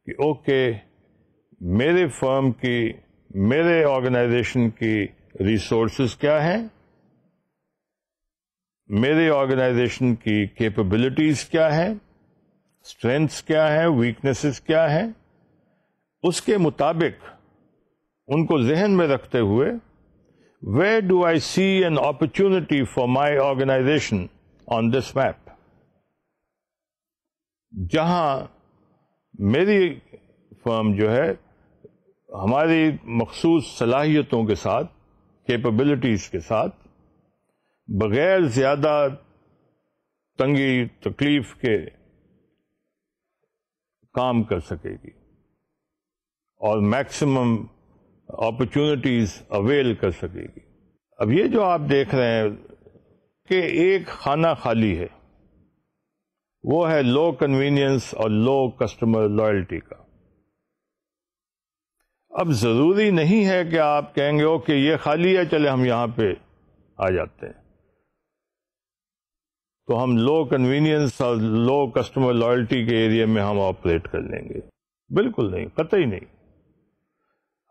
کہ اوکے، میرے فرم کی، میرے آرگنائزیشن کی ریسورسز کیا ہیں، میرے آرگنائزیشن کی کیپبلٹیز کیا ہیں، اسٹرینتھس کیا ہیں، ویکنیسز کیا ہیں. اس کے مطابق ان کو ذہن میں رکھتے ہوئے where do I see an opportunity for my organization on this map؟ جہاں میری فرم جو ہے ہماری مخصوص صلاحیتوں کے ساتھ کیپبلٹیز کے ساتھ بغیر زیادہ تنگی تکلیف کے کام کر سکے گی اور میکسیمم اپرچونٹیز اویل کر سکے گی. اب یہ جو آپ دیکھ رہے ہیں کہ ایک خانہ خالی ہے، وہ ہے لو کنوینئنس اور لو کسٹمر لائلٹی کا. اب ضروری نہیں ہے کہ آپ کہیں گے اوکے یہ خالی ہے چلے ہم یہاں پہ آ جاتے ہیں تو ہم لو کنوینئنس اور لو کسٹمر لائلٹی کے ایریا میں ہم آپریٹ کر لیں گے. بالکل نہیں، قطعی نہیں.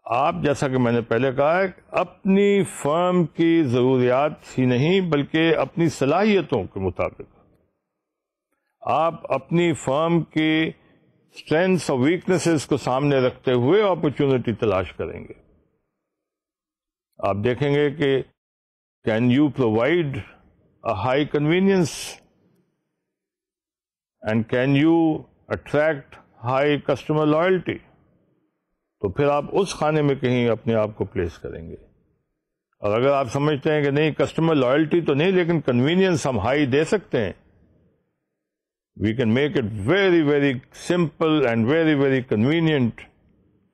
آپ جیسا کہ میں نے پہلے کہا ہے اپنی فرم کی ضروریات ہی نہیں بلکہ اپنی صلاحیتوں کے مطابق آپ اپنی فرم کی اسٹرینتھس اور ویکنیسز کو سامنے رکھتے ہوئے اپرچونٹی تلاش کریں گے. آپ دیکھیں گے کہ can you provide a high convenience and can you attract high customer loyalty؟ تو پھر آپ اس خانے میں کہیں اپنے آپ کو پلیس کریں گے. اور اگر آپ سمجھتے ہیں کہ نہیں کسٹمر لائلٹی تو نہیں لیکن کنوینئنس ہم ہائی دے سکتے ہیں، we can make it very very simple and very very convenient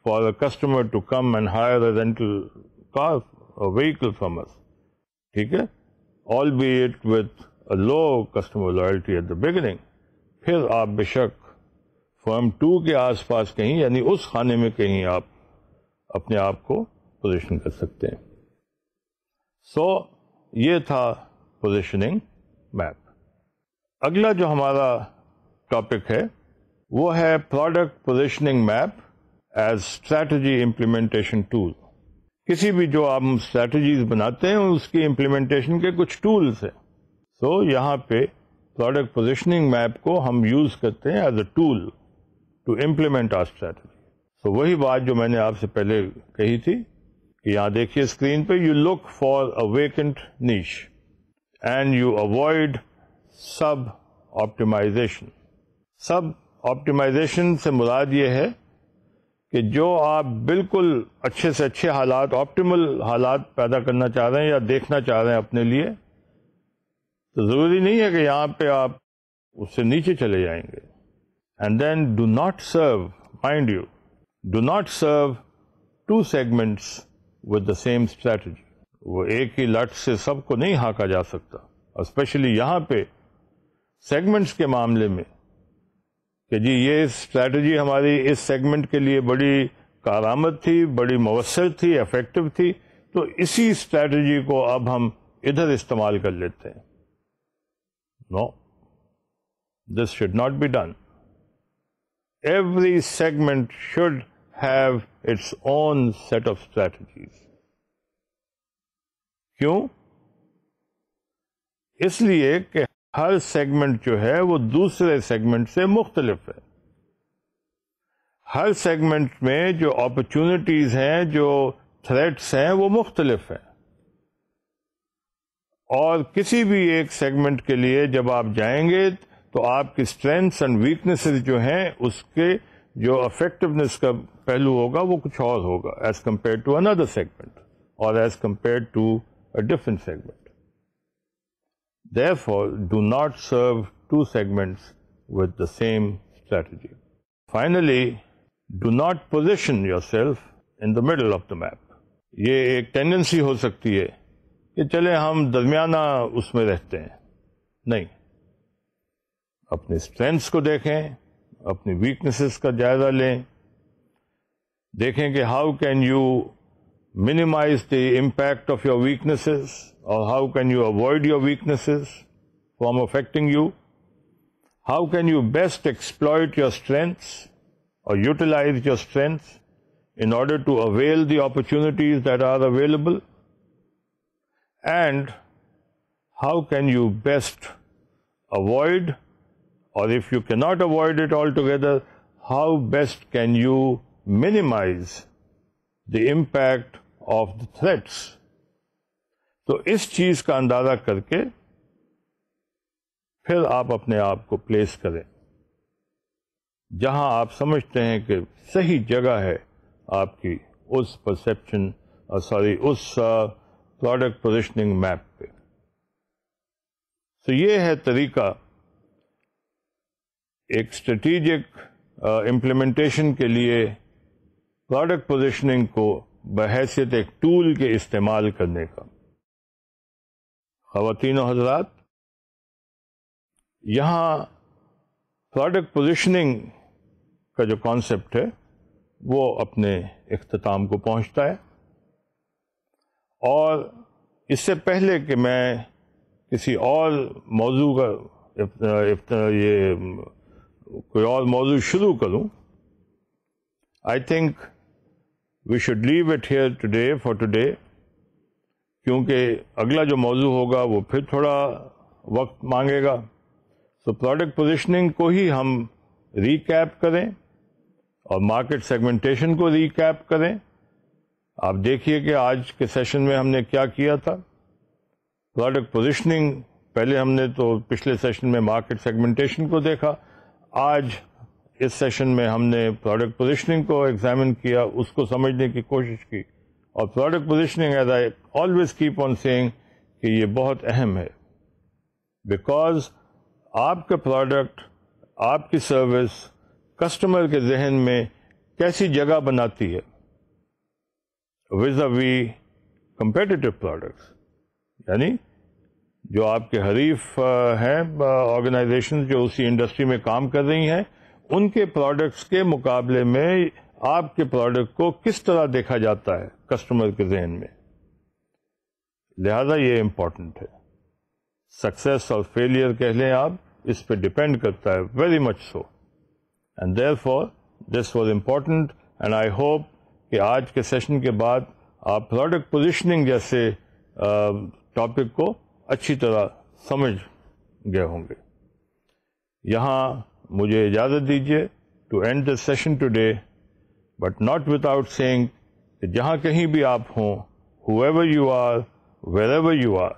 for a customer to come and hire a rental car or vehicle from us. ٹھیک ہے، albeit with a low customer loyalty at the beginning. پھر آپ بے شک فرم 2 کے آس پاس کہیں یعنی اس خانے میں کہیں آپ اپنے آپ کو پوزیشن کر سکتے ہیں. سو یہ تھا پوزیشننگ میپ. اگلا جو ہمارا ٹاپک ہے وہ ہے product positioning map as strategy implementation tool. کسی بھی جو آپ اسٹریٹجیز بناتے ہیں اس کی امپلیمنٹیشن کے کچھ ٹولس ہیں. سو یہاں پہ پروڈکٹ پوزیشننگ میپ کو ہم یوز کرتے ہیں as a tool to implement our strategy. So وہی بات جو میں نے آپ سے پہلے کہی تھی کہ یہاں دیکھیے اسکرین پہ you look for a vacant niche and you avoid suboptimization. Suboptimization سے مراد یہ ہے کہ جو آپ بالکل اچھے سے اچھے حالات آپٹیمل حالات پیدا کرنا چاہ رہے ہیں یا دیکھنا چاہ رہے ہیں اپنے لیے تو ضروری نہیں ہے کہ یہاں پہ آپ اس سے نیچے چلے جائیں گے. And then do not serve, mind you, do not serve 2 segments with the same strategy. وہ ایک ہی لٹ سے سب کو نہیں ہانکا جا سکتا، اسپیشلی یہاں پہ سیگمنٹس کے معاملے میں کہ جی یہ اسٹریٹجی ہماری اس سیگمنٹ کے لیے بڑی کارآمد تھی، بڑی مؤثر تھی، افیکٹو تھی، تو اسی اسٹریٹجی کو اب ہم ادھر استعمال کر لیتے ہیں. No, this should not be done. Every segment should have its own set of strategies. کیوں؟ اس لیے کہ ہر سیگمنٹ جو ہے وہ دوسرے سیگمنٹ سے مختلف ہے. ہر سیگمنٹ میں جو اپرچونٹیز ہیں، جو تھریٹس ہیں، وہ مختلف ہیں. اور کسی بھی ایک سیگمنٹ کے لیے جب آپ جائیں گے تو آپ کی اسٹرینتھس اینڈ ویکنیسز جو ہیں اس کے جو افیکٹونیس کا پہلو ہوگا وہ کچھ اور ہوگا as compared to another segment or as compared to a different segment. Therefore, do not serve 2 segments with the same strategy. Finally, do not position yourself in the middle of the map. یہ ایک tendency ہو سکتی ہے کہ چلے ہم درمیانہ اس میں رہتے ہیں. نہیں، اپنے اسٹرینتھس کو دیکھیں، اپنی ویکنیسز کا جائزہ لیں، دیکھیں کہ how can you minimize the impact of your weaknesses or how can you avoid your weaknesses from affecting you. How can you best exploit your strengths or utilize your strengths in order to avail the opportunities that are available, and how can you best avoid, or if you cannot avoid it altogether, how best can you minimize the impact of the threats. تو اس چیز کا اندازہ کر کے پھر آپ اپنے آپ کو پلیس کریں جہاں آپ سمجھتے ہیں کہ صحیح جگہ ہے آپ کی اس پرسیپشن اس پروڈکٹ پوزیشننگ میپ پہ. تو یہ ہے طریقہ ایک اسٹریٹجک امپلیمنٹیشن کے لیے پروڈکٹ پوزیشننگ کو بحیثیت ایک ٹول کے استعمال کرنے کا. خواتین و حضرات، یہاں پروڈکٹ پوزیشننگ کا جو کانسیپٹ ہے وہ اپنے اختتام کو پہنچتا ہے، اور اس سے پہلے کہ میں کسی اور موضوع کا یہ کوئی اور موضوع شروع کروں، I think we should leave it here today for today, کیونکہ اگلا جو موضوع ہوگا وہ پھر تھوڑا وقت مانگے گا. تو پروڈکٹ پوزیشننگ کو ہی ہم ریکیپ کریں اور مارکیٹ سیگمنٹیشن کو ریکیپ کریں. آپ دیکھیے کہ آج کے سیشن میں ہم نے کیا کیا تھا. پروڈکٹ پوزیشننگ پہلے ہم نے تو پچھلے سیشن میں مارکیٹ سیگمنٹیشن کو دیکھا، آج اس سیشن میں ہم نے پروڈکٹ پوزیشننگ کو ایگزامن کیا، اس کو سمجھنے کی کوشش کی. اور product positioning as I always keep on saying کہ یہ بہت اہم ہے، بیکاز آپ کا پروڈکٹ، آپ کی سروس کسٹمر کے ذہن میں کیسی جگہ بناتی ہے وز وی کمپیٹیٹو پروڈکٹس. یعنی جو آپ کے حریف ہیں آرگنائزیشن جو اسی انڈسٹری میں کام کر رہی ہیں، ان کے پروڈکٹس کے مقابلے میں آپ کے پروڈکٹ کو کس طرح دیکھا جاتا ہے کسٹمر کے ذہن میں. لہذا یہ امپورٹنٹ ہے. سکسیس اور فیلئر کہہ لیں آپ، اس پہ ڈپینڈ کرتا ہے very much so. And therefore this was important, and I hope کہ آج کے سیشن کے بعد آپ پروڈکٹ پوزیشننگ جیسے ٹاپک کو اچھی طرح سمجھ گئے ہوں گے. یہاں مجھے اجازت دیجیے to end the session today, but not without saying کہ جہاں کہیں بھی آپ ہوں، whoever you are, wherever you are,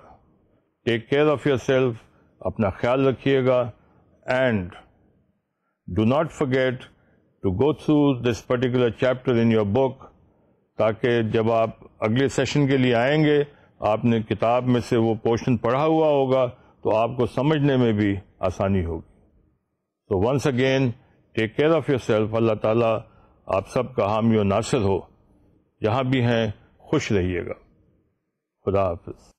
take care of yourself، اپنا خیال رکھیے گا، and do not forget to go through this particular chapter in your book، تاکہ جب آپ اگلے سیشن کے لیے آئیں گے آپ نے کتاب میں سے وہ پورشن پڑھا ہوا ہوگا تو آپ کو سمجھنے میں بھی آسانی ہوگی. So once again, take care of yourself. اللہ تعالیٰ آپ سب کا حامی و ناصر ہو. جہاں بھی ہیں خوش رہیے گا. خدا حافظ.